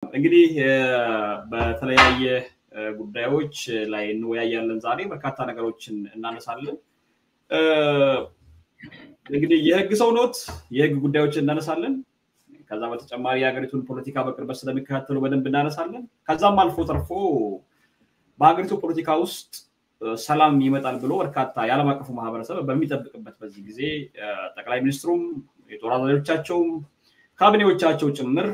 እንግዲህ በተለያየ ጉዳዮች ላይ እንወያያለን ዛሬ በርካታ ነገሮችን እናነሳለን እንግዲህ የህግ ሰው ኖት የህግ ጉዳዮችን እናነሳለን ከዛ በተጨማሪ የሀገሪቱን ፖለቲካ በቅርበት ስለሚከታተሉ በደንብ እናነሳለን ከዛም አልፎ ተርፎ በሀገሪቱ ፖለቲካ ውስጥ ሰላም ይመጣል ብሎ በርካታ የዓለም አቀፉ ማህበረሰብ በሚጠብቅበት በዚህ ጊዜ ጠቅላይ ሚኒስትሩም የጦር አዛዦቻቸው ካቢኔዎቻቸው ጭምር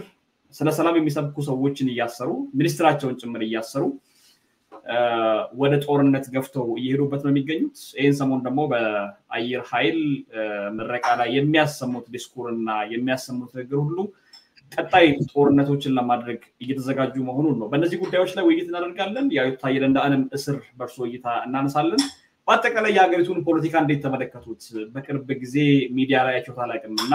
ስለ ሰላም የሚሰብኩ ሰዎችን ያያሰሩ ሚኒስትራቸውን ጭምር ያያሰሩ ወደ ጦርነት ገፍተው እየሄዱበት ነው የሚገኙት ይሄን ሰሞን ደግሞ በአየር ኃይል ምረቃ ላይ የሚያሰሙት ዲስኩርና የሚያሰሙት ነገር ሁሉ ቀጣይ ጦርነቶችን ለማድረግ እየተዘጋጁ መሆኑን ነው በእነዚህ ጉዳዮች ላይ ውይይት እናደርጋለን ያው ታየለንዳንም እስር በርሶ እይታ እናነሳለን በአጠቃላይ የሀገሪቱን ፖለቲካ እንዴት ተመለከቱት በቅርብ ጊዜ ሚዲያ ላይ አይቾታላቅምና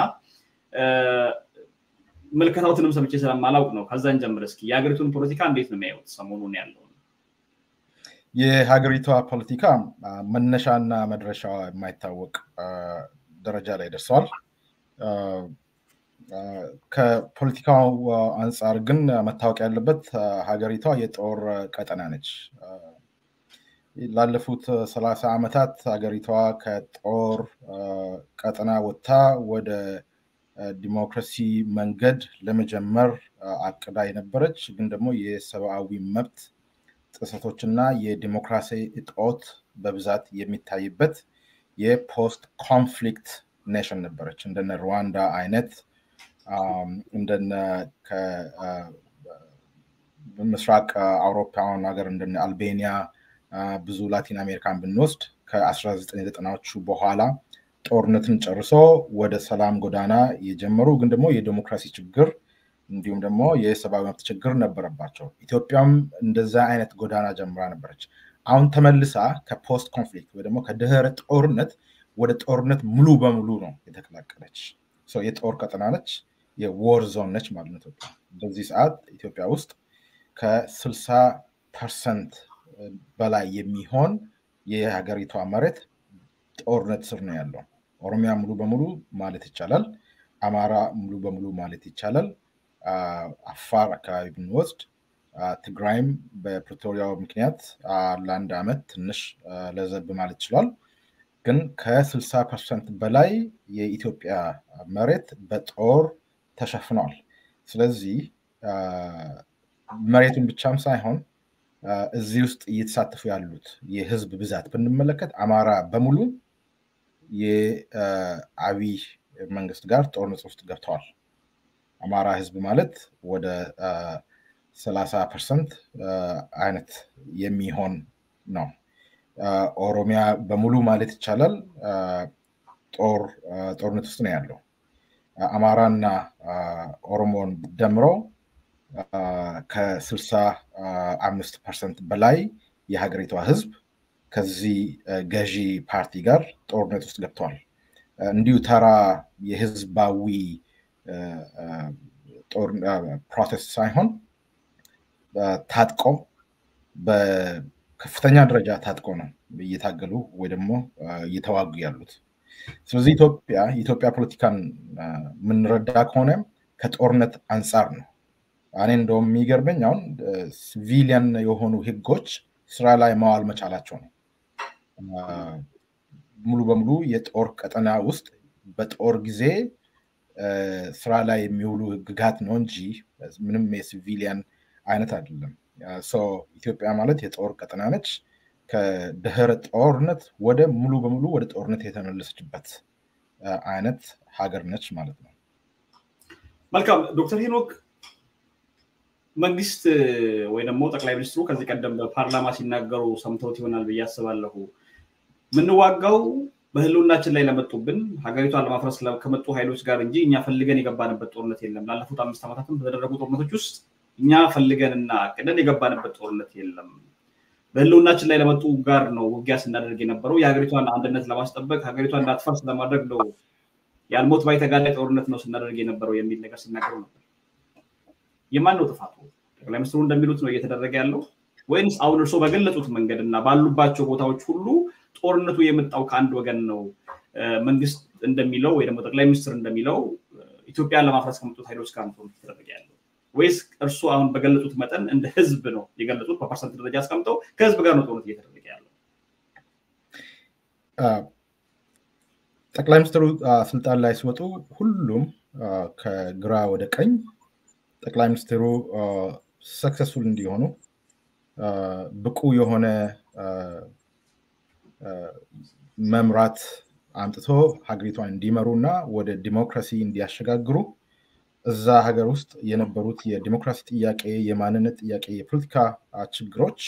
መልከታውንም ሰምቼ ስለማላውቅ ነው ከዛን ጀምር እስኪ የሀገሪቱን ፖለቲካ እንዴት ነው የሚያዩት ሰሞኑን ያለው የሀገሪቷ ፖለቲካ መነሻና መድረሻው የማይታወቅ ደረጃ ላይ ደርሷል ከፖለቲካው አንፃር ግን መታወቅ ያለበት ሀገሪቷ የጦር ቀጠና ነች ላለፉት 30 ዓመታት ሀገሪቷ ከጦር ቀጠና ወጣ ወደ ዲሞክራሲ መንገድ ለመጀመር አቅዳ የነበረች ግን ደግሞ የሰብአዊ መብት ጥሰቶችና የዲሞክራሲ እጦት በብዛት የሚታይበት የፖስት ኮንፍሊክት ኔሽን ነበረች እንደነ ሩዋንዳ አይነት እንደነ ከምስራቅ አውሮፓውያን ሀገር እንደነ አልቤኒያ ብዙ ላቲን አሜሪካን ብንወስድ ከ1990ዎቹ በኋላ ጦርነትን ጨርሶ ወደ ሰላም ጎዳና የጀመሩ ግን ደግሞ የዲሞክራሲ ችግር እንዲሁም ደግሞ የሰብአዊ መብት ችግር ነበረባቸው ኢትዮጵያም እንደዛ አይነት ጎዳና ጀምራ ነበረች አሁን ተመልሳ ከፖስት ኮንፍሊክት ወይ ደግሞ ከድህረ ጦርነት ወደ ጦርነት ሙሉ በሙሉ ነው የተቀላቀለች የጦር ቀጠና ነች የዎር ዞን ነች ማለት ነው በዚህ ሰዓት ኢትዮጵያ ውስጥ ከ60% በላይ የሚሆን የሀገሪቷ መሬት ጦርነት ስር ነው ያለው ኦሮሚያ ሙሉ በሙሉ ማለት ይቻላል አማራ ሙሉ በሙሉ ማለት ይቻላል አፋር አካባቢ ብንወስድ ትግራይም በፕሪቶሪያው ምክንያት ለአንድ አመት ትንሽ ለዘብ ማለት ይችላል ግን ከ60% በላይ የኢትዮጵያ መሬት በጦር ተሸፍኗል ስለዚህ መሬቱን ብቻም ሳይሆን እዚህ ውስጥ እየተሳተፉ ያሉት የህዝብ ብዛት ብንመለከት አማራ በሙሉ የአብይ መንግስት ጋር ጦርነት ውስጥ ገብተዋል አማራ ህዝብ ማለት ወደ 30% አይነት የሚሆን ነው ኦሮሚያ በሙሉ ማለት ይቻላል ጦርነት ውስጥ ነው ያለው አማራና ኦሮሞን ደምሮ ከ65% በላይ የሀገሪቷ ህዝብ ከዚህ ገዢ ፓርቲ ጋር ጦርነት ውስጥ ገብተዋል እንዲሁ ተራ የህዝባዊ ፕሮሰስ ሳይሆን ታጥቆ በከፍተኛ ደረጃ ታጥቆ ነው እየታገሉ ወይ ደግሞ እየተዋጉ ያሉት ስለዚህ ኢትዮጵያ ፖለቲካን ምን ረዳ ከሆነ ከጦርነት አንፃር ነው እኔ እንደውም የሚገርመኝ አሁን ሲቪሊያን የሆኑ ህጎች ስራ ላይ ማዋል መቻላቸው ነው ሙሉ በሙሉ የጦር ቀጠና ውስጥ በጦር ጊዜ ስራ ላይ የሚውሉ ህግጋት ነው እንጂ ምንም የሲቪሊያን አይነት አይደለም ኢትዮጵያ ማለት የጦር ቀጠና ነች ከድህረ ጦርነት ወደ ሙሉ በሙሉ ወደ ጦርነት የተመለሰችበት አይነት ሀገር ነች ማለት ነው መልካም ዶክተር ሄኖክ መንግስት ወይ ደግሞ ጠቅላይ ሚኒስትሩ ከዚህ ቀደም በፓርላማ ሲናገሩ ሰምተውት ይሆናል በያስባለሁ ምንዋጋው በህልውናችን ላይ ለመጡብን ሀገሪቷን ለማፍረስ ከመጡ ኃይሎች ጋር እንጂ እኛ ፈልገን የገባንበት ጦርነት የለም ላለፉት 5 ዓመታትም በተደረጉ ጦርነቶች ውስጥ እኛ ፈልገንና አቅደን የገባንበት ጦርነት የለም በህልውናችን ላይ ለመጡ ጋር ነው ውጊያ ስናደርግ የነበረው የሀገሪቷን አንድነት ለማስጠበቅ ሀገሪቷን እንዳትፈርስ ለማድረግ ነው ያልሞት ባይተጋላይ ጦርነት ነው ስናደርግ የነበረው የሚል ነገር ሲናገሩ ነበር የማን ነው ጥፋቱ ጠቅላይ ሚኒስትሩ እንደሚሉት ነው እየተደረገ ያለው ወይስ አሁን እርሶ በገለጹት መንገድና ባሉባቸው ቦታዎች ሁሉ ጦርነቱ የመጣው ከአንድ ወገን ነው መንግስት እንደሚለው ወይ ደግሞ ጠቅላይ ሚኒስትር እንደሚለው ኢትዮጵያን ለማፍረስ ከመጡት ኃይሎች ጋር ነው ተደረገ ያለው ወይስ እርሱ አሁን በገለጹት መጠን እንደ ህዝብ ነው የገለጹት በፐርሰንት ደረጃ አስቀምጠው ከህዝብ ጋር ነው ጦርነት እየተደረገ ያለው? ጠቅላይ ሚኒስትሩ ስልጣን ላይ ሲወጡ ሁሉም ከግራ ወደ ቀኝ ጠቅላይ ሚኒስትሩ ሰክሰስፉል እንዲሆኑ ብቁ የሆነ መምራት አምጥቶ ሀገሪቷን እንዲመሩና ወደ ዲሞክራሲ እንዲያሸጋግሩ እዛ ሀገር ውስጥ የነበሩት የዲሞክራሲ ጥያቄ፣ የማንነት ጥያቄ፣ የፖለቲካ ችግሮች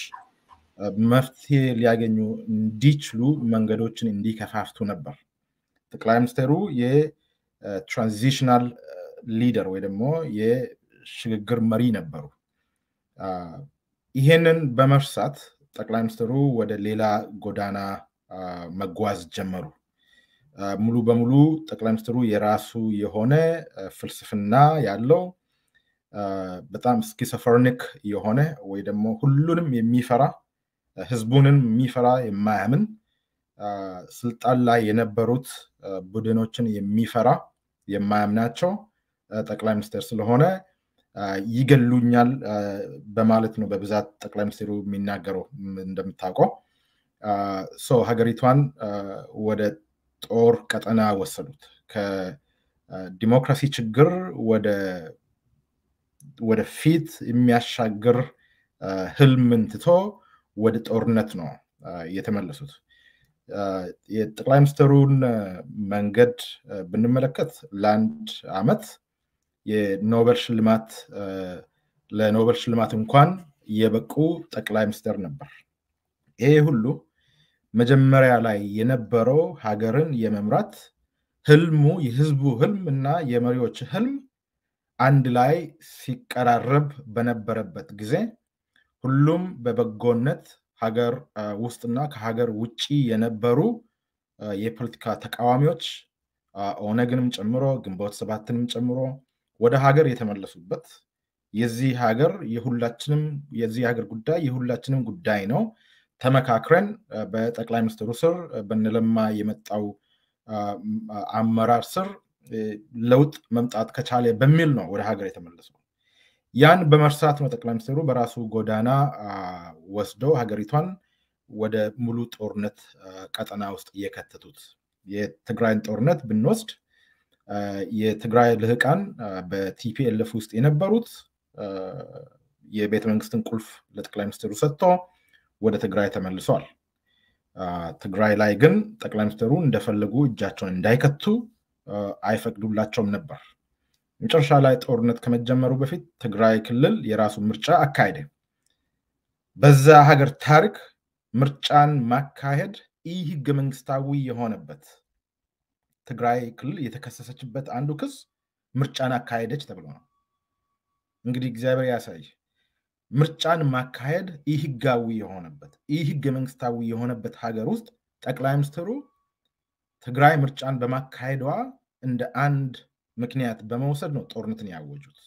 መፍትሄ ሊያገኙ እንዲችሉ መንገዶችን እንዲከፋፍቱ ነበር። ጠቅላይ ሚኒስትሩ የትራንዚሽናል ሊደር ወይ ደግሞ የሽግግር መሪ ነበሩ። ይሄንን በመርሳት ጠቅላይ ሚኒስትሩ ወደ ሌላ ጎዳና መጓዝ ጀመሩ። ሙሉ በሙሉ ጠቅላይ ሚኒስትሩ የራሱ የሆነ ፍልስፍና ያለው በጣም ስኪዞፍሬኒክ የሆነ ወይ ደግሞ ሁሉንም የሚፈራ ህዝቡንም የሚፈራ የማያምን ስልጣን ላይ የነበሩት ቡድኖችን የሚፈራ የማያምናቸው ጠቅላይ ሚኒስትር ስለሆነ ይገሉኛል በማለት ነው በብዛት ጠቅላይ ሚኒስትሩ የሚናገረው። እንደምታውቀው ሀገሪቷን ወደ ጦር ቀጠና ወሰዱት። ከዲሞክራሲ ችግር ወደ ፊት የሚያሻግር ህልምን ትቶ ወደ ጦርነት ነው የተመለሱት። የጠቅላይ ሚኒስትሩን መንገድ ብንመለከት ለአንድ ዓመት ለኖቤል ሽልማት እንኳን የበቁ ጠቅላይ ሚኒስትር ነበር። ይሄ ሁሉ መጀመሪያ ላይ የነበረው ሀገርን የመምራት ህልሙ የህዝቡ ህልም እና የመሪዎች ህልም አንድ ላይ ሲቀራረብ በነበረበት ጊዜ ሁሉም በበጎነት ሀገር ውስጥና ከሀገር ውጪ የነበሩ የፖለቲካ ተቃዋሚዎች ኦነግንም ጨምሮ ግንቦት ሰባትንም ጨምሮ ወደ ሀገር የተመለሱበት የዚህ ሀገር ጉዳይ የሁላችንም ጉዳይ ነው፣ ተመካክረን በጠቅላይ ሚኒስትሩ ስር በነለማ የመጣው አመራር ስር ለውጥ መምጣት ከቻለ በሚል ነው ወደ ሀገር የተመለሰው። ያን በመርሳት ነው ጠቅላይ ሚኒስትሩ በራሱ ጎዳና ወስዶ ሀገሪቷን ወደ ሙሉ ጦርነት ቀጠና ውስጥ እየከተቱት። የትግራይን ጦርነት ብንወስድ የትግራይ ልህቃን በቲፒኤልኤፍ ውስጥ የነበሩት የቤተ መንግስትን ቁልፍ ለጠቅላይ ሚኒስትሩ ሰጥቶ ወደ ትግራይ ተመልሰዋል። ትግራይ ላይ ግን ጠቅላይ ሚኒስትሩ እንደፈለጉ እጃቸውን እንዳይከቱ አይፈቅዱላቸውም ነበር። መጨረሻ ላይ ጦርነት ከመጀመሩ በፊት ትግራይ ክልል የራሱ ምርጫ አካሄደ። በዛ ሀገር ታሪክ ምርጫን ማካሄድ ህገ መንግስታዊ የሆነበት ትግራይ ክልል የተከሰሰችበት አንዱ ክስ ምርጫን አካሄደች ተብሎ ነው። እንግዲህ እግዚአብሔር ያሳይ። ምርጫን ማካሄድ ህጋዊ የሆነበት ህገ መንግስታዊ የሆነበት ሀገር ውስጥ ጠቅላይ ሚኒስትሩ ትግራይ ምርጫን በማካሄዷ እንደ አንድ ምክንያት በመውሰድ ነው ጦርነትን ያወጁት።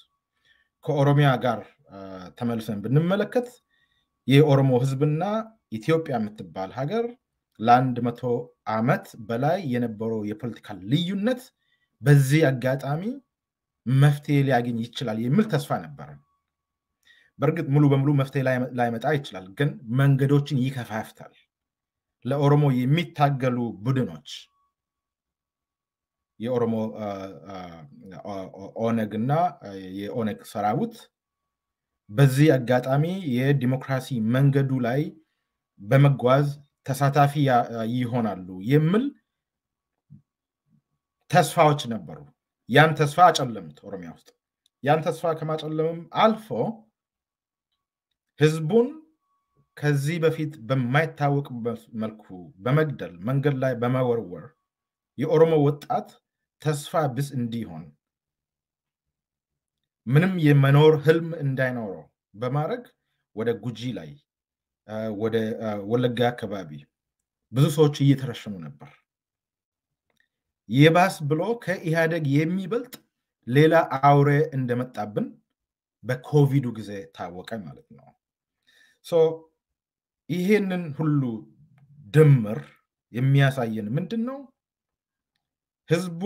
ከኦሮሚያ ጋር ተመልሰን ብንመለከት የኦሮሞ ህዝብና ኢትዮጵያ የምትባል ሀገር ለ100 ዓመት በላይ የነበረው የፖለቲካ ልዩነት በዚህ አጋጣሚ መፍትሄ ሊያገኝ ይችላል የሚል ተስፋ ነበር። በእርግጥ ሙሉ በሙሉ መፍትሄ ላይመጣ ይችላል፣ ግን መንገዶችን ይከፋፍታል። ለኦሮሞ የሚታገሉ ቡድኖች የኦሮሞ ኦነግና የኦነግ ሰራዊት በዚህ አጋጣሚ የዲሞክራሲ መንገዱ ላይ በመጓዝ ተሳታፊ ይሆናሉ የሚል ተስፋዎች ነበሩ። ያን ተስፋ አጨለሙት ኦሮሚያ ውስጥ። ያን ተስፋ ከማጨለምም አልፎ ህዝቡን ከዚህ በፊት በማይታወቅ መልኩ በመግደል መንገድ ላይ በመወርወር የኦሮሞ ወጣት ተስፋ ቢስ እንዲሆን ምንም የመኖር ህልም እንዳይኖረው በማድረግ ወደ ጉጂ ላይ ወደ ወለጋ አካባቢ ብዙ ሰዎች እየተረሸኑ ነበር። የባስ ብሎ ከኢህአዴግ የሚበልጥ ሌላ አውሬ እንደመጣብን በኮቪዱ ጊዜ ታወቀ ማለት ነው። ይሄንን ሁሉ ድምር የሚያሳየን ምንድነው? ህዝቡ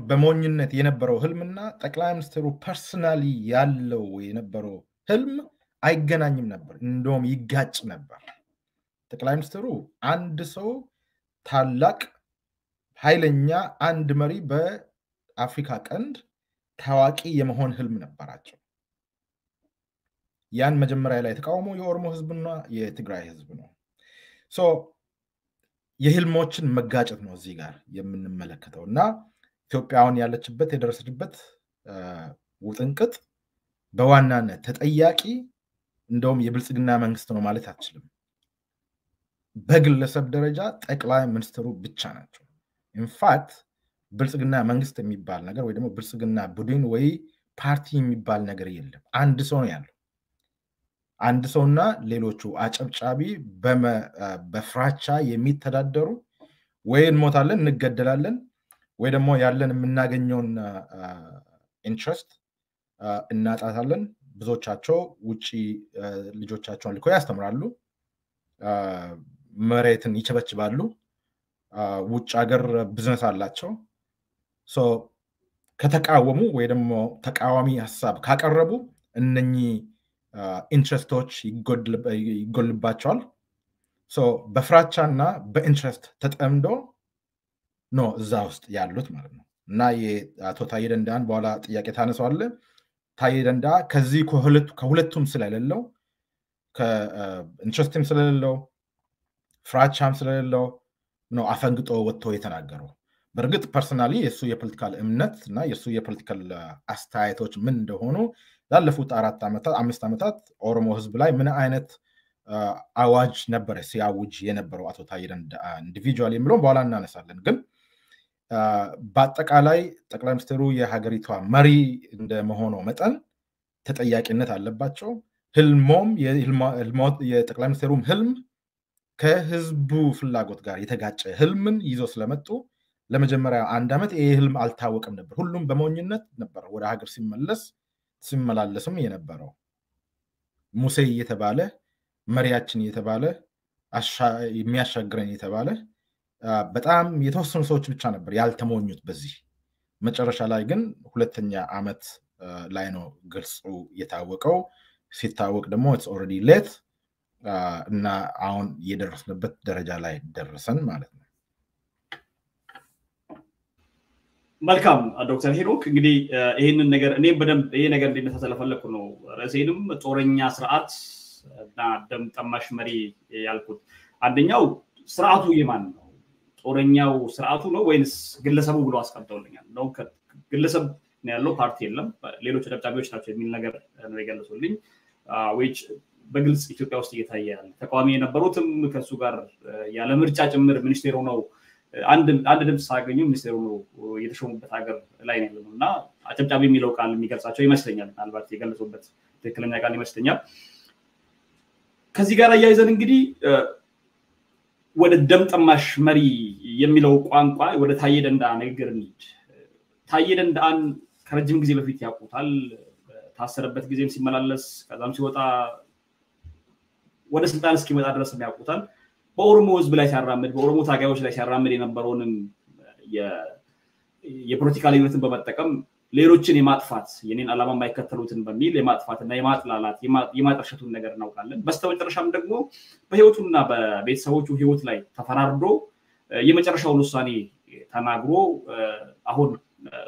በሞኝነት የነበረው ህልምና ጠቅላይ ሚኒስትሩ ፐርሰናሊ ያለው የነበረው ህልም አይገናኝም ነበር፣ እንደውም ይጋጭ ነበር። ጠቅላይ ሚኒስትሩ አንድ ሰው ታላቅ ኃይለኛ አንድ መሪ በአፍሪካ ቀንድ ታዋቂ የመሆን ህልም ነበራቸው። ያን መጀመሪያ ላይ ተቃውሞ የኦሮሞ ህዝብና የትግራይ ህዝብ ነው። የህልሞችን መጋጨት ነው እዚህ ጋር የምንመለከተው እና ኢትዮጵያውን ያለችበት የደረሰችበት ውጥንቅጥ በዋናነት ተጠያቂ እንደውም የብልጽግና መንግስት ነው ማለት አትችልም። በግለሰብ ደረጃ ጠቅላይ ሚኒስትሩ ብቻ ናቸው። ኢንፋክት ብልጽግና መንግስት የሚባል ነገር ወይ ደግሞ ብልጽግና ቡድን ወይ ፓርቲ የሚባል ነገር የለም። አንድ ሰው ነው ያለው። አንድ ሰውና ሌሎቹ አጨብጫቢ በፍራቻ የሚተዳደሩ ወይ እንሞታለን እንገደላለን ወይ ደግሞ ያለን የምናገኘውን ኢንትረስት እናጣታለን። ብዙዎቻቸው ውጪ ልጆቻቸውን ልኮ ያስተምራሉ፣ መሬትን ይቸበችባሉ፣ ውጭ ሀገር ቢዝነስ አላቸው። ከተቃወሙ ወይ ደግሞ ተቃዋሚ ሀሳብ ካቀረቡ እነኚህ ኢንትረስቶች ይጎልባቸዋል። በፍራቻና በኢንትረስት ተጠምዶ ነው እዛ ውስጥ ያሉት ማለት ነው። እና የአቶ ታዬ ደንዳን በኋላ ጥያቄ ታነሳዋለ። ታዬ ደንዳ ከዚህ ከሁለቱም ስለሌለው ከኢንትረስትም ስለሌለው ፍራቻም ስለሌለው ነው አፈንግጦ ወጥቶ የተናገረው። በእርግጥ ፐርሰናሊ የሱ የፖለቲካል እምነት እና የሱ የፖለቲካል አስተያየቶች ምን እንደሆኑ ላለፉት 5 ዓመታት ኦሮሞ ህዝብ ላይ ምን አይነት አዋጅ ነበረ ሲያውጅ የነበረው አቶ ታዬ ደንዳ ኢንዲቪጁዋል የሚለው በኋላ እናነሳለን። ግን በአጠቃላይ ጠቅላይ ሚኒስትሩ የሀገሪቷ መሪ እንደመሆኑ መጠን ተጠያቂነት አለባቸው። ህልሞም የጠቅላይ ሚኒስትሩም ህልም ከህዝቡ ፍላጎት ጋር የተጋጨ ህልምን ይዞ ስለመጡ ለመጀመሪያ 1 ዓመት ይሄ ህልም አልታወቀም ነበር። ሁሉም በሞኝነት ነበር ወደ ሀገር ሲመላለስም የነበረው። ሙሴ እየተባለ መሪያችን እየተባለ የሚያሻግረን እየተባለ በጣም የተወሰኑ ሰዎች ብቻ ነበር ያልተሞኙት በዚህ። መጨረሻ ላይ ግን 2ኛ ዓመት ላይ ነው ግልጹ የታወቀው። ሲታወቅ ደግሞ it's already late እና አሁን የደረስንበት ደረጃ ላይ ደረሰን ማለት ነው። መልካም ዶክተር ሄኖክ እንግዲህ ይሄንን ነገር እኔም በደንብ ይሄ ነገር እንዲነሳ ስለፈለኩ ነው ራሴንም ጦረኛ ስርዓት እና ደም ጠማሽ መሪ ያልኩት። አንደኛው ስርዓቱ የማን ነው? ጦረኛው ስርዓቱ ነው ወይስ ግለሰቡ ብሎ አስቀምጠውልኛል ነው። ግለሰብ ነው ያለው ፓርቲ የለም ሌሎች ተጨብጫቢዎች ናቸው የሚል ነገር ነው የገለጹልኝ። which በግልጽ ኢትዮጵያ ውስጥ እየታየ ያለ ተቃዋሚ የነበሩትም ከሱ ጋር ያለ ምርጫ ጭምር ሚኒስቴሩ ነው አንድ ድምጽ ሳገኙ ሚኒስቴሩ ነው የተሾሙበት ሀገር ላይ ነው ያለውና አጨብጫቢ የሚለው ቃል የሚገልጻቸው ይመስለኛል። ምናልባት የገለጹበት ትክክለኛ ቃል ይመስለኛል። ከዚህ ጋር አያይዘን እንግዲህ ወደ ደም ጠማሽ መሪ የሚለው ቋንቋ ወደ ታዬ ደንዳ ንግግር እንሂድ። ታዬ ደንዳን ከረጅም ጊዜ በፊት ያውቁታል። ታሰረበት ጊዜም ሲመላለስ ከዛም ሲወጣ ወደ ስልጣን እስኪመጣ ድረስ ያውቁታል። በኦሮሞ ህዝብ ላይ ሲያራምድ በኦሮሞ ታጋዮች ላይ ሲያራምድ የነበረውን የፖለቲካ ልዩነትን በመጠቀም ሌሎችን የማጥፋት የኔን ዓላማ የማይከተሉትን በሚል የማጥፋትና የማጥላላት የማጥርሸቱን ነገር እናውቃለን። በስተመጨረሻም ደግሞ በህይወቱና በቤተሰቦቹ ህይወት ላይ ተፈራርዶ የመጨረሻውን ውሳኔ ተናግሮ አሁን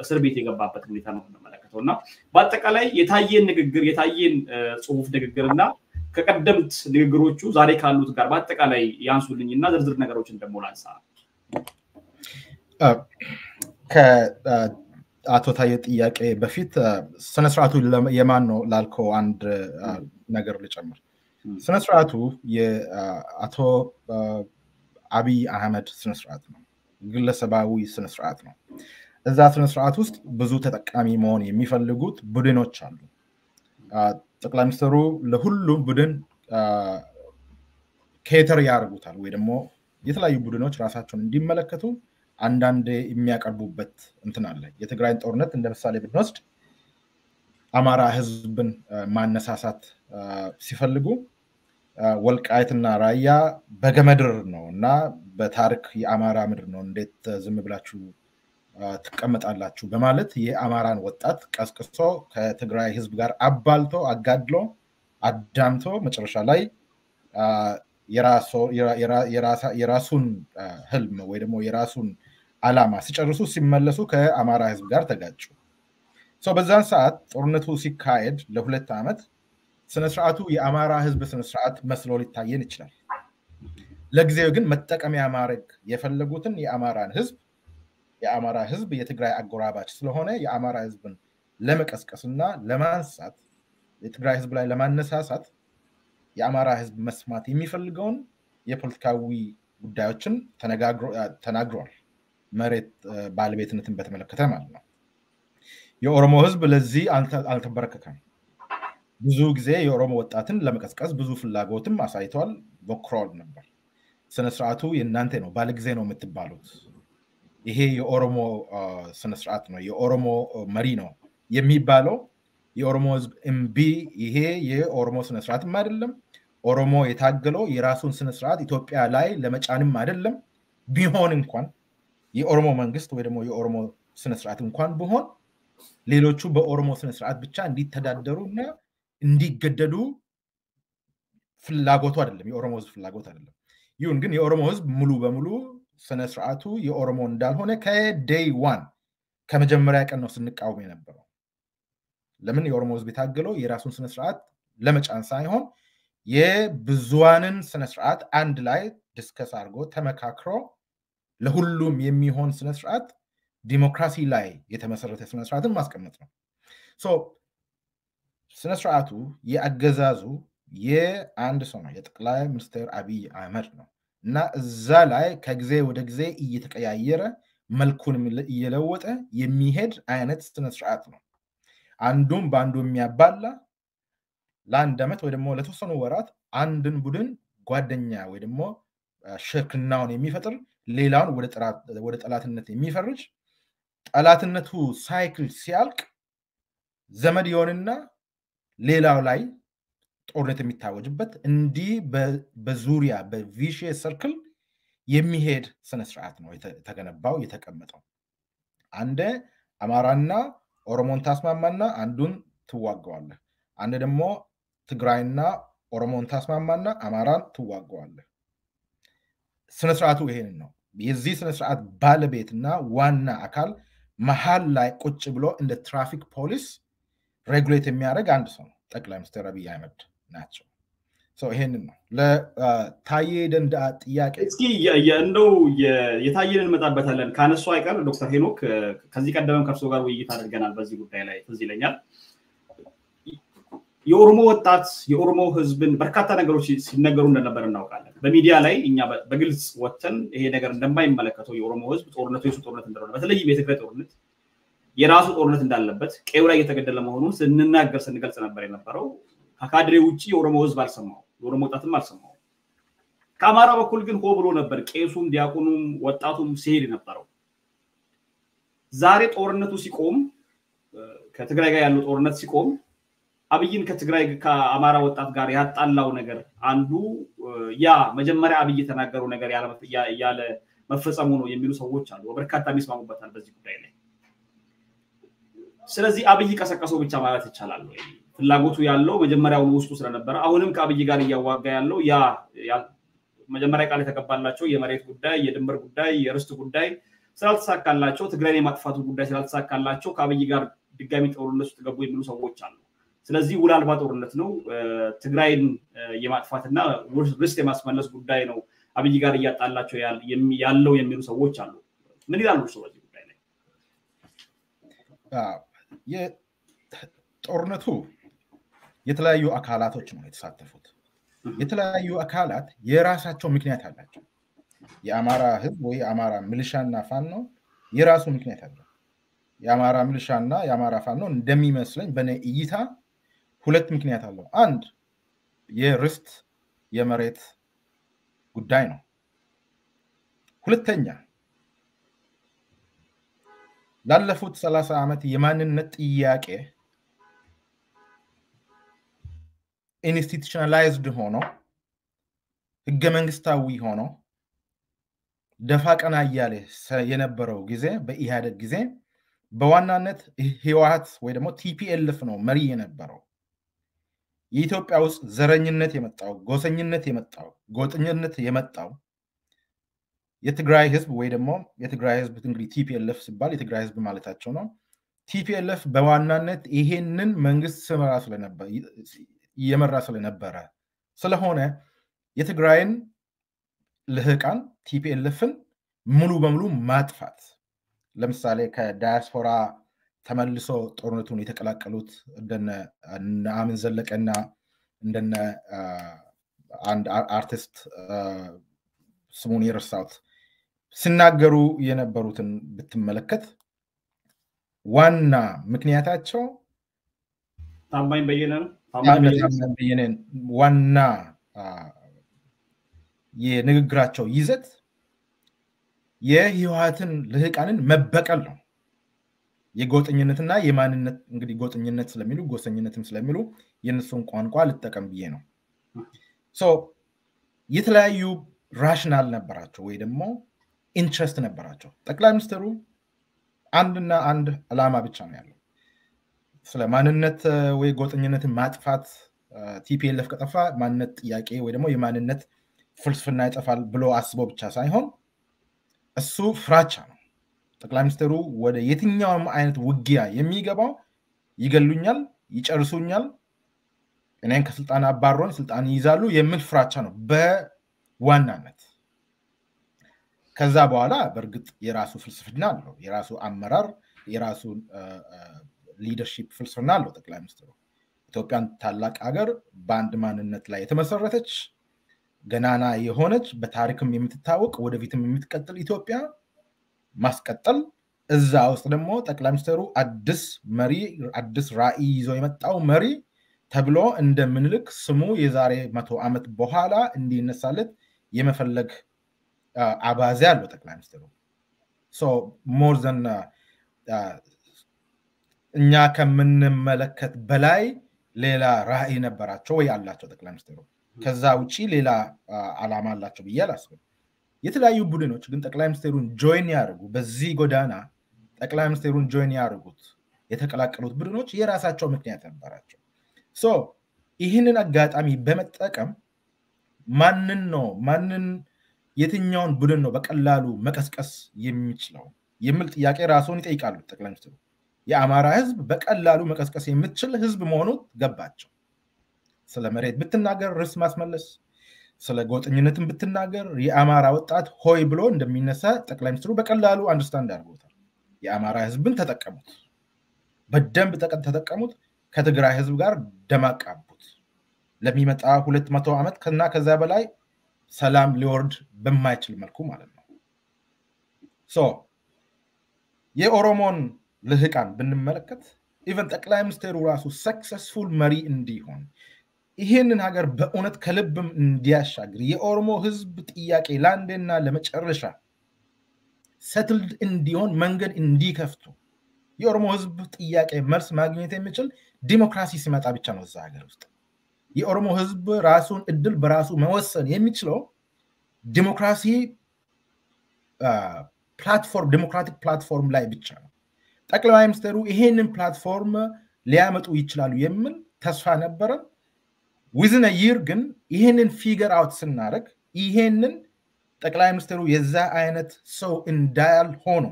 እስር ቤት የገባበት ሁኔታ ነው የምንመለከተውና በአጠቃላይ የታየን ንግግር የታየን ጽሁፍ ንግግርና ከቀደምት ንግግሮቹ ዛሬ ካሉት ጋር በአጠቃላይ ያንሱልኝና ዝርዝር ነገሮችን ደግሞ ላንሳ። ከአቶ ታዬ ጥያቄ በፊት ስነ ስርዓቱ የማን ነው ላልከው አንድ ነገር ልጨምር። ስነ ስርዓቱ የአቶ አብይ አህመድ ስነ ስርዓት ነው፣ ግለሰባዊ ስነ ስርዓት ነው። እዛ ስነ ስርዓት ውስጥ ብዙ ተጠቃሚ መሆን የሚፈልጉት ቡድኖች አሉ። ጠቅላይ ሚኒስትሩ ለሁሉም ቡድን ኬተር ያደርጉታል ወይ ደግሞ የተለያዩ ቡድኖች ራሳቸውን እንዲመለከቱ አንዳንድ የሚያቀርቡበት እንትን አለ። የትግራይን ጦርነት እንደምሳሌ ብንወስድ አማራ ህዝብን ማነሳሳት ሲፈልጉ ወልቃይትና ራያ በገመድር ነው እና በታሪክ የአማራ ምድር ነው እንዴት ዝም ብላችሁ ትቀመጣላችሁ በማለት የአማራን ወጣት ቀስቅሶ ከትግራይ ህዝብ ጋር አባልቶ አጋድሎ አዳምቶ መጨረሻ ላይ የራሱን ህልም ወይ ደግሞ የራሱን ዓላማ ሲጨርሱ ሲመለሱ ከአማራ ህዝብ ጋር ተጋጩ። በዛን ሰዓት ጦርነቱ ሲካሄድ ለ2 ዓመት ስነስርዓቱ የአማራ ህዝብ ስነስርዓት መስሎ ሊታየን ይችላል። ለጊዜው ግን መጠቀሚያ ማድረግ የፈለጉትን የአማራ ህዝብ የትግራይ አጎራባች ስለሆነ የአማራ ህዝብን ለመቀስቀስና ለማንሳት የትግራይ ህዝብ ላይ ለማነሳሳት የአማራ ህዝብ መስማት የሚፈልገውን የፖለቲካዊ ጉዳዮችን ተናግሯል። መሬት ባለቤትነትን በተመለከተ ማለት ነው። የኦሮሞ ህዝብ ለዚህ አልተበረከከም። ብዙ ጊዜ የኦሮሞ ወጣትን ለመቀስቀስ ብዙ ፍላጎትም አሳይቷል፣ ሞክሯል ነበር። ስነስርዓቱ የእናንተ ነው፣ ባለጊዜ ነው የምትባሉት፣ ይሄ የኦሮሞ ስነስርዓት ነው፣ የኦሮሞ መሪ ነው የሚባለው የኦሮሞ ህዝብ እምቢ፣ ይሄ የኦሮሞ ስነስርዓትም አይደለም፣ ኦሮሞ የታገለው የራሱን ስነስርዓት ኢትዮጵያ ላይ ለመጫንም አይደለም። ቢሆን እንኳን የኦሮሞ መንግስት ወይ ደግሞ የኦሮሞ ስነስርዓት እንኳን ቢሆን ሌሎቹ በኦሮሞ ስነስርዓት ብቻ እንዲተዳደሩና እንዲገደዱ ፍላጎቱ አይደለም፣ የኦሮሞ ህዝብ ፍላጎት አይደለም። ይሁን ግን የኦሮሞ ህዝብ ሙሉ በሙሉ ስነስርዓቱ የኦሮሞ እንዳልሆነ ከዴይ 1 ከመጀመሪያ ቀን ነው ስንቃወም የነበረው። ለምን? የኦሮሞ ህዝብ የታገለው የራሱን ስነስርዓት ለመጫን ሳይሆን የብዙዋንን ስነስርዓት አንድ ላይ ዲስከስ አድርጎ ተመካክሮ ለሁሉም የሚሆን ስነስርዓት ዲሞክራሲ ላይ የተመሰረተ ስነስርዓትን ማስቀመጥ ነው። ስነስርዓቱ የአገዛዙ የአንድ ሰው ነው፣ የጠቅላይ ሚኒስትር አብይ አህመድ ነው እና እዛ ላይ ከጊዜ ወደ ጊዜ እየተቀያየረ መልኩን እየለወጠ የሚሄድ አይነት ስነስርዓት ነው። አንዱም በአንዱ የሚያባላ ለአንድ ዓመት ወይ ደግሞ ለተወሰኑ ወራት አንድን ቡድን ጓደኛ ወይ ደግሞ ሽርክናውን የሚፈጥር ሌላውን ወደ ጠላትነት የሚፈርጅ ጠላትነቱ ሳይክል ሲያልቅ ዘመድ ይሆንና ሌላው ላይ ጦርነት የሚታወጅበት እንዲህ በዙሪያ በቪሺየስ ሰርክል የሚሄድ ስነስርዓት ነው የተገነባው የተቀመጠው። አንደ አማራና ኦሮሞን ታስማማና አንዱን ትዋጋዋለህ፣ አንደ ደግሞ ትግራይና ኦሮሞን ታስማማና አማራን ትዋጋዋለህ። ስነስርዓቱ ይሄንን ነው። የዚህ ስነስርዓት ባለቤትና ዋና አካል መሃል ላይ ቁጭ ብሎ እንደ ትራፊክ ፖሊስ ሬጉሌት የሚያደርግ አንድ ሰው ነው፣ ጠቅላይ ሚኒስትር አብይ አህመድ ናቸው። ይሄንን ነው ለታዬ ደንደዓ ጥያቄ። እስኪ እንደው የታዬን እንመጣበታለን ካነሱ አይቀር ዶክተር ሄኖክ ከዚህ ቀደምም ከርሶ ጋር ውይይት አድርገናል በዚህ ጉዳይ ላይ ትዝ ይለኛል። የኦሮሞ ወጣት የኦሮሞ ህዝብን በርካታ ነገሮች ሲነገሩ እንደነበር እናውቃለን። በሚዲያ ላይ እኛ በግልጽ ወጥተን ይሄ ነገር እንደማይመለከተው የኦሮሞ ህዝብ ጦርነቱ የሱ ጦርነት እንደሆነ በተለይ የትግራይ ጦርነት የራሱ ጦርነት እንዳለበት ቀዩ ላይ እየተገደለ መሆኑን ስንገልጽ ነበር የነበረው። ከካድሬ ውጪ የኦሮሞ ህዝብ አልሰማው፣ የኦሮሞ ወጣትም አልሰማው። ከአማራ በኩል ግን ሆ ብሎ ነበር ቄሱም ዲያቆኑም ወጣቱም ሲሄድ ነበረው። ዛሬ ጦርነቱ ሲቆም ከትግራይ ጋር ያለው ጦርነት ሲቆም አብይን ከትግራይ ከአማራ ወጣት ጋር ያጣላው ነገር አንዱ ያ መጀመሪያ አብይ የተናገረው ነገር ያለ መፈጸሙ ነው የሚሉ ሰዎች አሉ። በርካታ የሚስማሙበታል በዚህ ጉዳይ ላይ። ስለዚህ አብይ ቀሰቀሰው ብቻ ማለት ይቻላል ወይ? ፍላጎቱ ያለው መጀመሪያውን ውስጡ ስለነበረ አሁንም ከአብይ ጋር እያዋጋ ያለው ያ መጀመሪያ ቃል የተቀባላቸው የመሬት ጉዳይ፣ የድንበር ጉዳይ፣ የርስት ጉዳይ ስላልተሳካላቸው ትግራይን የማጥፋቱ ጉዳይ ስላልተሳካላቸው ከአብይ ጋር ድጋሚ ጦርነት ውስጥ ገቡ የሚሉ ሰዎች አሉ። ስለዚህ ውል አልባ ጦርነት ነው፣ ትግራይን የማጥፋትና ርስት የማስመለስ ጉዳይ ነው አብይ ጋር እያጣላቸው ያለው የሚሉ ሰዎች አሉ። ምን ይላሉ እርሶ በዚህ ጉዳይ ላይ? ጦርነቱ የተለያዩ አካላቶች ነው የተሳተፉት። የተለያዩ አካላት የራሳቸው ምክንያት አላቸው። የአማራ ህዝብ ወይ የአማራ ሚሊሻና ፋኖ የራሱ ምክንያት አለው። የአማራ ሚሊሻና የአማራ ፋኖ እንደሚመስለኝ በኔ እይታ ሁለት ምክንያት አለው። አንድ የርስት የመሬት ጉዳይ ነው። ሁለተኛ ላለፉት 30 ዓመት የማንነት ጥያቄ ኢንስቲቱሽናላይዝድ ሆኖ ህገ መንግስታዊ ሆኖ ደፋ ቀና እያለ የነበረው ጊዜ በኢህአደግ ጊዜ በዋናነት ህወሓት ወይ ደግሞ ቲፒኤልኤፍ ነው መሪ የነበረው። የኢትዮጵያ ውስጥ ዘረኝነት የመጣው ጎሰኝነት የመጣው ጎጥኝነት የመጣው የትግራይ ህዝብ ወይ ደግሞ የትግራይ ህዝብ እንግዲህ ቲፒኤልኤፍ ሲባል የትግራይ ህዝብ ማለታቸው ነው። ቲፒኤልኤፍ በዋናነት ይሄንን መንግስት እየመራ ስለነበረ ስለሆነ የትግራይን ልህቃን ቲፒኤልኤፍን ሙሉ በሙሉ ማጥፋት ለምሳሌ ከዳያስፖራ ተመልሶ ጦርነቱን የተቀላቀሉት እንደነ ነአምን ዘለቀና እንደነ አንድ አርቲስት ስሙን የረሳሁት ሲናገሩ የነበሩትን ብትመለከት ዋና ምክንያታቸው ታማኝ በየነ ዋና የንግግራቸው ይዘት የህወሓትን ልህቃንን መበቀል ነው። የጎጥኝነትና የማንነት እንግዲህ ጎጥኝነት ስለሚሉ ጎሰኝነትም ስለሚሉ የነሱን ቋንቋ ልጠቀም ብዬ ነው። የተለያዩ ራሽናል ነበራቸው ወይ ደግሞ ኢንትረስት ነበራቸው። ጠቅላይ ሚኒስትሩ አንድና አንድ ዓላማ ብቻ ነው ያለው። ስለ ማንነት ወይ ጎጥኝነትን ማጥፋት ቲፒኤልኤፍ ከጠፋ ማንነት ጥያቄ ወይ ደግሞ የማንነት ፍልስፍና ይጠፋል ብሎ አስቦ ብቻ ሳይሆን እሱ ፍራቻ ነው። ጠቅላይ ሚኒስትሩ ወደ የትኛውም አይነት ውጊያ የሚገባው ይገሉኛል፣ ይጨርሱኛል፣ እኔን ከስልጣን አባሮን ስልጣን ይይዛሉ የሚል ፍራቻ ነው በዋናነት። ከዛ በኋላ በእርግጥ የራሱ ፍልስፍና አለው፣ የራሱ አመራር፣ የራሱ ሊደርሺፕ ፍልስፍና አለው ጠቅላይ ሚኒስትሩ። ኢትዮጵያን ታላቅ ሀገር በአንድ ማንነት ላይ የተመሰረተች ገናና የሆነች በታሪክም የምትታወቅ ወደፊትም የምትቀጥል ኢትዮጵያ ማስቀጠል፣ እዛ ውስጥ ደግሞ ጠቅላይ ሚኒስትሩ አዲስ መሪ አዲስ ራዕይ ይዞ የመጣው መሪ ተብሎ እንደምንልክ ስሙ የዛሬ 100 ዓመት በኋላ እንዲነሳለት የመፈለግ አባዜ አለው ጠቅላይ ሚኒስትሩ። ሞር ዘን እኛ ከምንመለከት በላይ ሌላ ራዕይ ነበራቸው ወይ አላቸው ጠቅላይ ሚኒስትሩ። ከዛ ውጪ ሌላ ዓላማ አላቸው ብዬ አላስብም። የተለያዩ ቡድኖች ግን ጠቅላይ ሚኒስትሩን ጆይን ያደርጉ በዚህ ጎዳና ጠቅላይ ሚኒስትሩን ጆይን ያደርጉት የተቀላቀሉት ቡድኖች የራሳቸው ምክንያት ነበራቸው። ይህንን አጋጣሚ በመጠቀም ማንን የትኛውን ቡድን ነው በቀላሉ መቀስቀስ የሚችለው የሚል ጥያቄ ራሱን ይጠይቃሉ ጠቅላይ ሚኒስትሩ። የአማራ ህዝብ በቀላሉ መቀስቀስ የምትችል ህዝብ መሆኑ ገባቸው። ስለ መሬት ብትናገር ርስ ማስመለስ፣ ስለ ጎጥኝነትን ብትናገር የአማራ ወጣት ሆይ ብሎ እንደሚነሳ ጠቅላይ ሚኒስትሩ በቀላሉ አንደርስታንድ አድርጎታል። የአማራ ህዝብን ተጠቀሙት፣ በደንብ ተጠቀሙት፣ ከትግራይ ህዝብ ጋር ደማቃቡት። ለሚመጣ 200 ዓመት ከና ከዛ በላይ ሰላም ሊወርድ በማይችል መልኩ ማለት ነው። የኦሮሞን ልህቃን ብንመለከት ኢቨን ጠቅላይ ሚኒስትሩ ራሱ ሰክሰስፉል መሪ እንዲሆን ይህንን ሀገር በእውነት ከልብም እንዲያሻግር የኦሮሞ ህዝብ ጥያቄ ለአንዴና ለመጨረሻ ሰትልድ እንዲሆን መንገድ እንዲከፍቱ የኦሮሞ ህዝብ ጥያቄ መልስ ማግኘት የሚችል ዲሞክራሲ ሲመጣ ብቻ ነው እዛ ሀገር ውስጥ። የኦሮሞ ህዝብ ራሱን እድል በራሱ መወሰን የሚችለው ዲሞክራሲ ፕላትፎርም ዲሞክራቲክ ፕላትፎርም ላይ ብቻ ነው። ጠቅላይ ሚኒስትሩ ይሄንን ፕላትፎርም ሊያመጡ ይችላሉ የሚል ተስፋ ነበረ። ዊዝን ይር ግን ይሄንን ፊገር አውት ስናደርግ ይሄንን ጠቅላይ ሚኒስትሩ የዛ አይነት ሰው እንዳልሆነ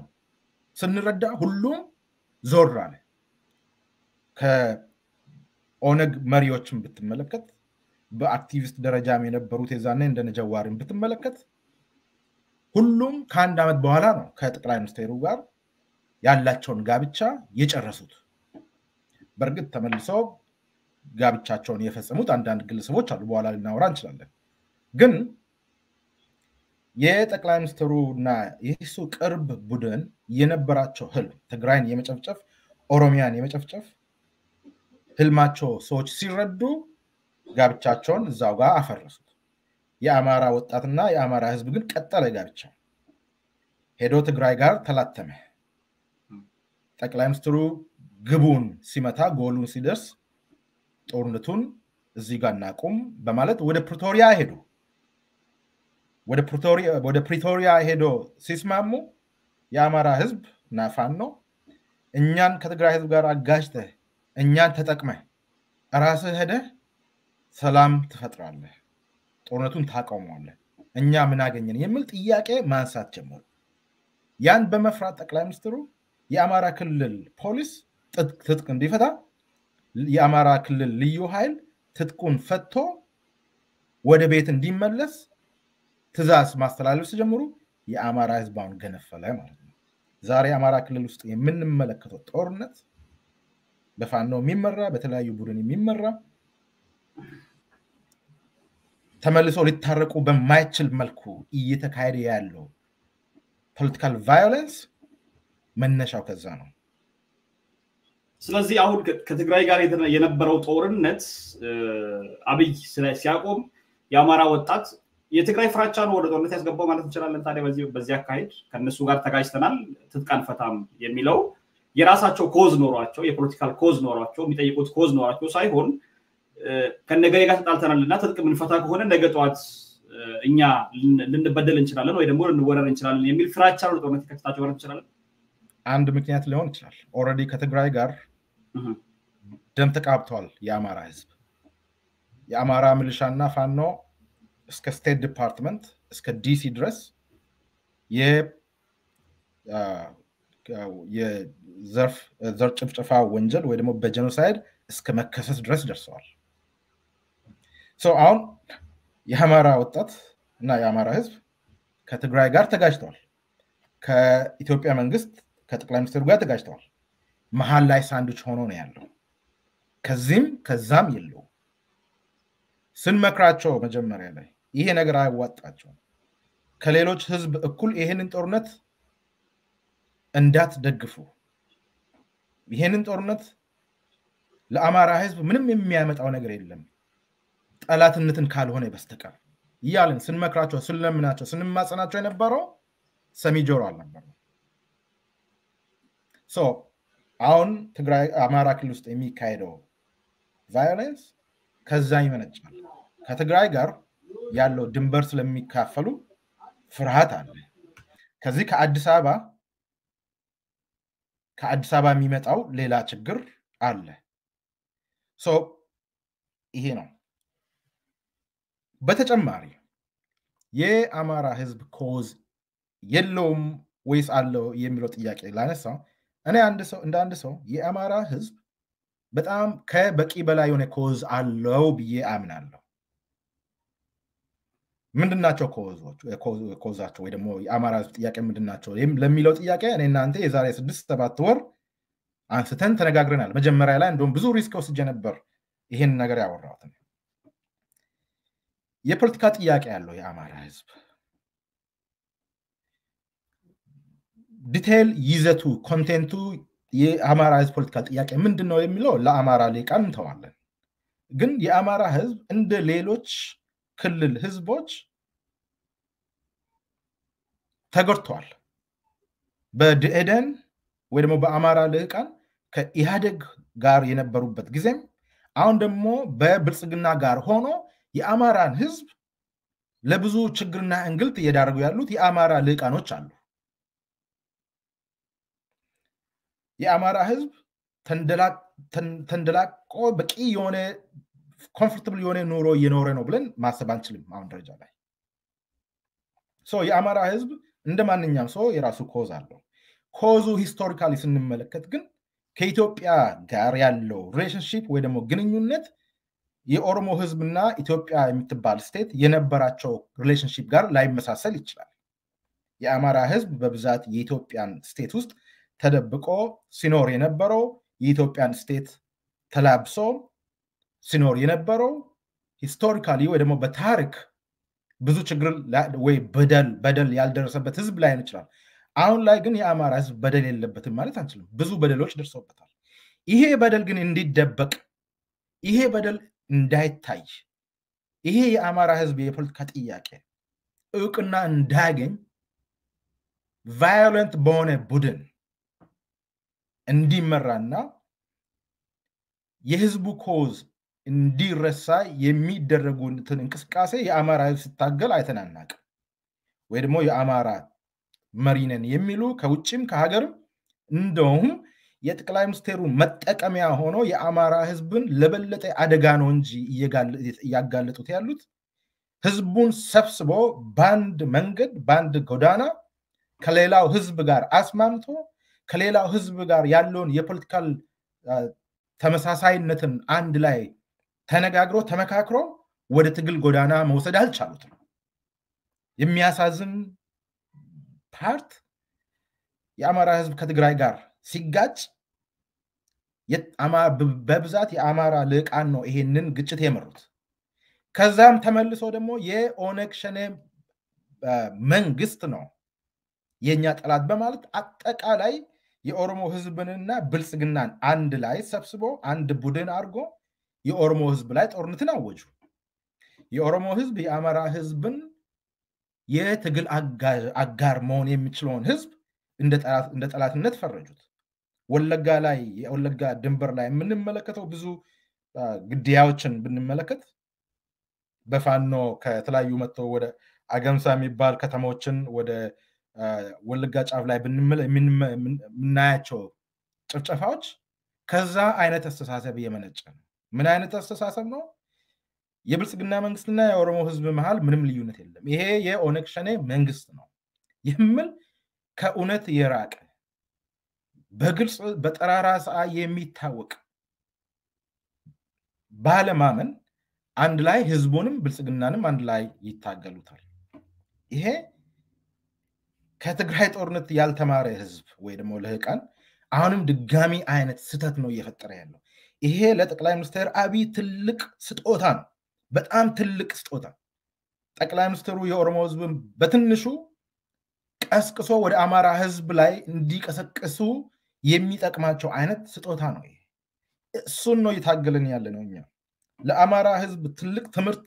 ስንረዳ ሁሉም ዞር አለ። ከኦነግ መሪዎችን ብትመለከት በአክቲቪስት ደረጃም የነበሩት የዛኔ እንደነ ጀዋርን ብትመለከት ሁሉም ከአንድ ዓመት በኋላ ነው ከጠቅላይ ሚኒስትሩ ጋር ያላቸውን ጋብቻ የጨረሱት። በእርግጥ ተመልሰው ጋብቻቸውን የፈጸሙት አንዳንድ ግለሰቦች አሉ፣ በኋላ ልናወራ እንችላለን። ግን የጠቅላይ ሚኒስትሩና የሱ ቅርብ ቡድን የነበራቸው ህልም ትግራይን የመጨፍጨፍ ኦሮሚያን የመጨፍጨፍ ህልማቸው ሰዎች ሲረዱ ጋብቻቸውን እዛው ጋር አፈረሱት። የአማራ ወጣትና የአማራ ህዝብ ግን ቀጠለ ጋብቻ፣ ሄዶ ትግራይ ጋር ተላተመ። ጠቅላይ ሚኒስትሩ ግቡን ሲመታ ጎሉን ሲደርስ ጦርነቱን እዚህ ጋር እናቁም በማለት ወደ ፕሪቶሪያ ሄዱ። ወደ ፕሪቶሪያ ሄዶ ሲስማሙ የአማራ ህዝብ እና ፋኖ እኛን ከትግራይ ህዝብ ጋር አጋጅተህ እኛን ተጠቅመህ ራስህ ሄደህ ሰላም ትፈጥራለህ፣ ጦርነቱን ታቆመዋለህ፣ እኛ ምን አገኘን የሚል ጥያቄ ማንሳት ጀመሩ። ያን በመፍራት ጠቅላይ ሚኒስትሩ የአማራ ክልል ፖሊስ ትጥቅ እንዲፈታ፣ የአማራ ክልል ልዩ ኃይል ትጥቁን ፈቶ ወደ ቤት እንዲመለስ ትዕዛዝ ማስተላለፍ ሲጀምሩ የአማራ ህዝብ አሁን ገነፈለ ማለት ነው። ዛሬ አማራ ክልል ውስጥ የምንመለከተው ጦርነት በፋኖ የሚመራ በተለያዩ ቡድን የሚመራ ተመልሶ ሊታረቁ በማይችል መልኩ እየተካሄደ ያለው ፖለቲካል ቫዮለንስ መነሻው ከዛ ነው። ስለዚህ አሁን ከትግራይ ጋር የነበረው ጦርነት አብይ ሲያቆም የአማራ ወጣት የትግራይ ፍራቻ ነው ወደ ጦርነት ያስገባው ማለት እንችላለን። ታዲያ በዚህ አካሄድ ከነሱ ጋር ተጋጅተናል ትጥቃን ፈታም የሚለው የራሳቸው ኮዝ ኖሯቸው የፖለቲካል ኮዝ ኖሯቸው የሚጠይቁት ኮዝ ኖሯቸው ሳይሆን ከነገሬ ጋር ተጣልተናልና ትጥቅ ምንፈታ ከሆነ ነገ ጧት እኛ ልንበደል እንችላለን ወይ ደግሞ ልንወረር እንችላለን የሚል ፍራቻ ነው ጦርነት ከፍታቸው ማለት እንችላለን። አንድ ምክንያት ሊሆን ይችላል። ኦሬዲ ከትግራይ ጋር ደም ተቃብቷል የአማራ ህዝብ። የአማራ ሚሊሻና ፋኖ እስከ ስቴት ዲፓርትመንት እስከ ዲሲ ድረስ የዘር ጭፍጨፋ ወንጀል ወይ ደግሞ በጄኖሳይድ እስከ መከሰስ ድረስ ደርሰዋል። አሁን የአማራ ወጣት እና የአማራ ህዝብ ከትግራይ ጋር ተጋጅተዋል። ከኢትዮጵያ መንግስት ከጠቅላይ ሚኒስትሩ ጋር ተጋጅተዋል። መሃል ላይ ሳንድዊች ሆኖ ነው ያለው። ከዚህም ከዛም የለው። ስንመክራቸው መጀመሪያ ላይ ይሄ ነገር አያዋጣቸውም፣ ከሌሎች ህዝብ እኩል ይሄንን ጦርነት እንዳትደግፉ፣ ይሄንን ጦርነት ለአማራ ህዝብ ምንም የሚያመጣው ነገር የለም ጠላትነትን ካልሆነ በስተቀር እያልን ስንመክራቸው፣ ስለምናቸው፣ ስንማጸናቸው የነበረው ሰሚ ጆሮ አልነበረም። አሁን ትግራይ አማራ ክልል ውስጥ የሚካሄደው ቫዮለንስ ከዛ ይመነጫል። ከትግራይ ጋር ያለው ድንበር ስለሚካፈሉ ፍርሃት አለ። ከዚህ ከአዲስ አበባ የሚመጣው ሌላ ችግር አለ። ይሄ ነው። በተጨማሪ የአማራ ህዝብ ኮዝ የለውም ወይስ አለው የሚለው ጥያቄ ላነሳው እኔ እንደ አንድ ሰው የአማራ ህዝብ በጣም ከበቂ በላይ የሆነ ኮዝ አለው ብዬ አምናለሁ። ምንድናቸው ኮዛቸው ወይ ደግሞ የአማራ ህዝብ ጥያቄ ምንድናቸው ለሚለው ጥያቄ እኔ እናንተ የዛሬ 6-7 ወር አንስተን ተነጋግረናል። መጀመሪያ ላይ እንደውም ብዙ ሪስክ ወስጄ ነበር ይሄን ነገር ያወራሁት። የፖለቲካ ጥያቄ ያለው የአማራ ህዝብ ዲቴል ይዘቱ ኮንቴንቱ የአማራ ህዝብ ፖለቲካ ጥያቄ ምንድነው የሚለው ለአማራ ሊቃን እንተዋለን። ግን የአማራ ህዝብ እንደ ሌሎች ክልል ህዝቦች ተጎድቷል። በደኢህዴን ወይ ደግሞ በአማራ ሊቃን ከኢህአዴግ ጋር የነበሩበት ጊዜም አሁን ደግሞ በብልጽግና ጋር ሆኖ የአማራን ህዝብ ለብዙ ችግርና እንግልት እየዳረጉ ያሉት የአማራ ሊቃኖች አሉ። የአማራ ህዝብ ተንደላቆ በቂ የሆነ ኮምፎርታብል የሆነ ኑሮ እየኖረ ነው ብለን ማሰብ አንችልም አሁን ደረጃ ላይ። የአማራ ህዝብ እንደማንኛውም ሰው የራሱ ኮዝ አለው። ኮዙ ሂስቶሪካሊ ስንመለከት ግን ከኢትዮጵያ ጋር ያለው ሪሌሽንሺፕ ወይ ደግሞ ግንኙነት የኦሮሞ ህዝብና ኢትዮጵያ የምትባል ስቴት የነበራቸው ሪሌሽንሺፕ ጋር ላይመሳሰል ይችላል። የአማራ ህዝብ በብዛት የኢትዮጵያን ስቴት ውስጥ ተደብቆ ሲኖር የነበረው የኢትዮጵያን ስቴት ተላብሶ ሲኖር የነበረው ሂስቶሪካሊ ወይ ደግሞ በታሪክ ብዙ ችግር ወይ በደል ያልደረሰበት ህዝብ ላይ ይችላል። አሁን ላይ ግን የአማራ ህዝብ በደል የለበትም ማለት አንችልም። ብዙ በደሎች ደርሰውበታል። ይሄ በደል ግን እንዲደበቅ፣ ይሄ በደል እንዳይታይ፣ ይሄ የአማራ ህዝብ የፖለቲካ ጥያቄ እውቅና እንዳያገኝ ቫዮለንት በሆነ ቡድን እንዲመራና የህዝቡ ኮዝ እንዲረሳ የሚደረጉትን እንቅስቃሴ የአማራ ህዝብ ሲታገል አይተናናቅም። ወይ ደግሞ የአማራ መሪ ነን የሚሉ ከውጭም ከሀገርም እንደውም የጠቅላይ ሚኒስትሩ መጠቀሚያ ሆኖ የአማራ ህዝብን ለበለጠ አደጋ ነው እንጂ እያጋለጡት ያሉት ህዝቡን ሰብስቦ ባንድ መንገድ ባንድ ጎዳና ከሌላው ህዝብ ጋር አስማምቶ ከሌላው ህዝብ ጋር ያለውን የፖለቲካል ተመሳሳይነትን አንድ ላይ ተነጋግሮ ተመካክሮ ወደ ትግል ጎዳና መውሰድ አልቻሉትም። የሚያሳዝን ፓርት የአማራ ህዝብ ከትግራይ ጋር ሲጋጭ በብዛት የአማራ ልቃን ነው ይሄንን ግጭት የመሩት። ከዛም ተመልሶ ደግሞ የኦነግ ሸኔ መንግስት ነው የኛ ጠላት በማለት አጠቃላይ የኦሮሞ ህዝብንና ብልጽግናን አንድ ላይ ሰብስቦ አንድ ቡድን አድርጎ የኦሮሞ ህዝብ ላይ ጦርነትን አወጁ። የኦሮሞ ህዝብ የአማራ ህዝብን የትግል አጋር መሆን የሚችለውን ህዝብ እንደ ጠላትነት ፈረጁት። ወለጋ ላይ የወለጋ ድንበር ላይ የምንመለከተው ብዙ ግድያዎችን ብንመለከት በፋኖ ከተለያዩ መጥተው ወደ አገምሳ የሚባል ከተሞችን ወደ ወለጋ ጫፍ ላይ የምናያቸው ጭፍጨፋዎች ከዛ አይነት አስተሳሰብ የመነጨ ነው። ምን አይነት አስተሳሰብ ነው? የብልጽግና መንግስትና የኦሮሞ ህዝብ መሃል ምንም ልዩነት የለም፣ ይሄ የኦነግ ሸኔ መንግስት ነው የሚል ከእውነት የራቀ በግልጽ በጠራራ ፀሐይ የሚታወቅ ባለማመን አንድ ላይ ህዝቡንም ብልጽግናንም አንድ ላይ ይታገሉታል። ይሄ ከትግራይ ጦርነት ያልተማረ ህዝብ ወይ ደግሞ ለህቃን አሁንም ድጋሚ አይነት ስተት ነው እየፈጠረ ያለው። ይሄ ለጠቅላይ ሚኒስትር አብይ ትልቅ ስጦታ ነው፣ በጣም ትልቅ ስጦታ። ጠቅላይ ሚኒስትሩ የኦሮሞ ህዝብ በትንሹ ቀስቅሶ ወደ አማራ ህዝብ ላይ እንዲቀሰቅሱ የሚጠቅማቸው አይነት ስጦታ ነው። ይሄ እሱን ነው እየታገልን ያለ ነው። እኛ ለአማራ ህዝብ ትልቅ ትምህርት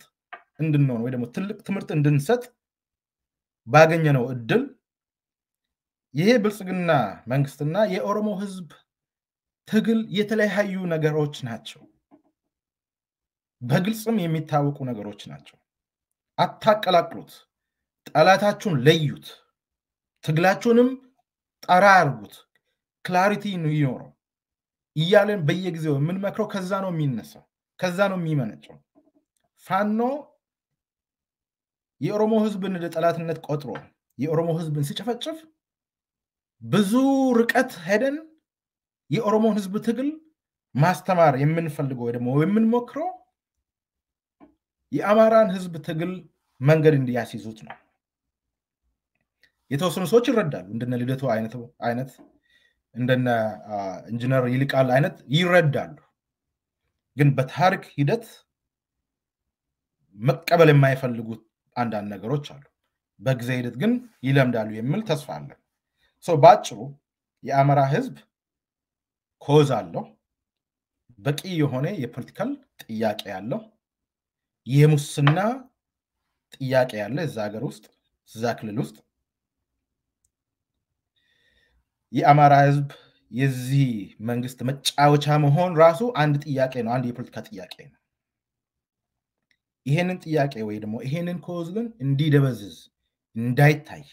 እንድንሆን ወይ ደግሞ ትልቅ ትምህርት እንድንሰጥ ባገኘነው እድል ይሄ ብልጽግና መንግስትና የኦሮሞ ህዝብ ትግል የተለያዩ ነገሮች ናቸው፣ በግልጽም የሚታወቁ ነገሮች ናቸው። አታቀላቅሉት፣ ጠላታችሁን ለዩት፣ ትግላችሁንም ጠራ አድርጉት፣ ክላሪቲ ይኖረው እያለን በየጊዜው የምንመክረው ከዛ ነው የሚነሳው፣ ከዛ ነው የሚመነጨው። ፋኖ የኦሮሞ ህዝብን ለጠላትነት ቆጥሮ የኦሮሞ ህዝብን ሲጨፈጭፍ ብዙ ርቀት ሄደን የኦሮሞን ህዝብ ትግል ማስተማር የምንፈልገው ወይ ደግሞ የምንሞክረው የአማራን ህዝብ ትግል መንገድ እንዲያስይዙት ነው። የተወሰኑ ሰዎች ይረዳሉ፣ እንደነ ልደቱ አይነት እንደነ ኢንጂነር ይልቃል አይነት ይረዳሉ። ግን በታሪክ ሂደት መቀበል የማይፈልጉት አንዳንድ ነገሮች አሉ። በጊዜ ሂደት ግን ይለምዳሉ የሚል ተስፋ አለ። ባጭሩ የአማራ ህዝብ ኮዝ አለው፣ በቂ የሆነ የፖለቲካል ጥያቄ ያለው፣ የሙስና ጥያቄ ያለ እዛ ሀገር ውስጥ እዛ ክልል ውስጥ የአማራ ህዝብ የዚህ መንግስት መጫወቻ መሆን ራሱ አንድ ጥያቄ ነው፣ አንድ የፖለቲካ ጥያቄ ነው። ይሄንን ጥያቄ ወይ ደግሞ ይሄንን ኮዝ ግን እንዲደበዝዝ እንዳይታይ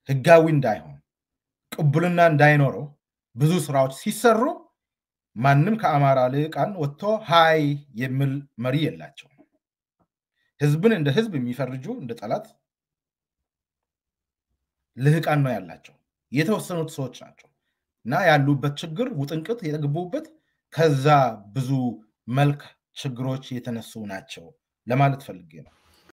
ህጋዊ እንዳይሆን ቅቡልና እንዳይኖረው ብዙ ስራዎች ሲሰሩ ማንም ከአማራ ልቃን ወጥቶ ሃይ የሚል መሪ የላቸው። ህዝብን እንደ ህዝብ የሚፈርጁ እንደ ጠላት ልህቃን ነው ያላቸው የተወሰኑት ሰዎች ናቸው እና ያሉበት ችግር ውጥንቅጥ የተገቡበት ከዛ ብዙ መልክ ችግሮች የተነሱ ናቸው ለማለት ፈልጌ ነው።